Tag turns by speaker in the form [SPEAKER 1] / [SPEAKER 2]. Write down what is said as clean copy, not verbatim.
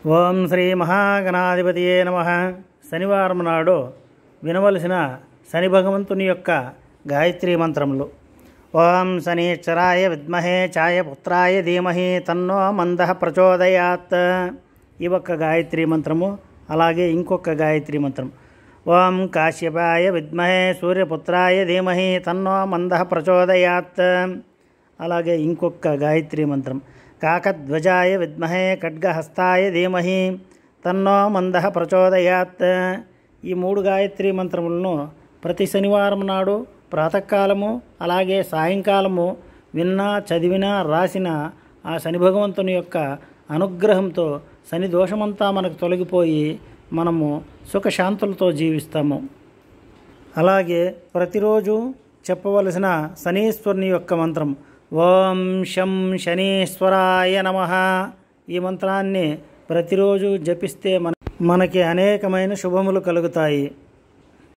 [SPEAKER 1] ఓం శ్రీ మహాగణాధిపతియే నమః. శనివారం నాడు వినవలసిన శని భగవంతుని యొక్క గాయత్రీ మంత్రములు. ఓం శనీశ్వరాయ విద్మహే ఛాయపుత్రాయ ధీమహి తన్నో మందః ప్రచోదయాత్. ఈ ఒక్క గాయత్రీ మంత్రము. అలాగే ఇంకొక గాయత్రీ మంత్రం ఓం కాశ్యపాయ విద్మహే సూర్యపుత్రాయ ధీమహి తన్నో మందః ప్రచోదయాత్. అలాగే ఇంకొక గాయత్రీ మంత్రం కాకధ్వజాయ విద్మహే ఖడ్గహస్తాయ ధీమహి తన్నో మందః ప్రచోదయాత్. ఈ మూడు గాయత్రీ మంత్రములను ప్రతి శనివారం నాడు ప్రాతకాలము అలాగే సాయంకాలము విన్నా చదివినా రాసిన ఆ శని భగవంతుని యొక్క అనుగ్రహంతో శని దోషమంతా మనకు తొలగిపోయి మనము సుఖశాంతులతో జీవిస్తాము. అలాగే ప్రతిరోజు చెప్పవలసిన శనీశ్వరుని యొక్క మంత్రం ఓం శం శనీశ్వరాయ నమః. ఈ మంత్రాన్ని ప్రతిరోజు జపిస్తే మనకి అనేకమైన శుభములు కలుగుతాయి.